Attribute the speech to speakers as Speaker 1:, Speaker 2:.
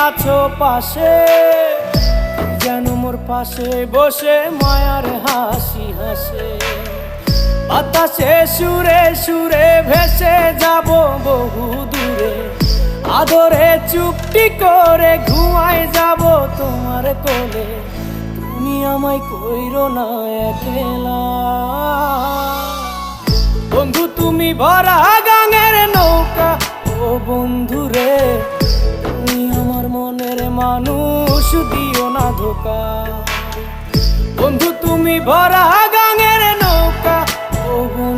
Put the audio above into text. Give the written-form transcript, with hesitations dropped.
Speaker 1: আছো পাশে, যেন মোর পাশে বসে মায়ার হাসি হাসে। বাতাসে সুরে সুরে ভেসে যাব বহু দূরে, আদরে চুপটি করে ঘুমায় যাব তোমার কোলে। তুমি আমায় কইরো না একলা বন্ধু, তুমি ভরা গাঙের নৌকা। ও বন্ধু রে, তুমি আমার মনের মানুষ, দিও না ধোকা। বন্ধু তুমি ভরা গাঙের নৌকা। ও বন্ধু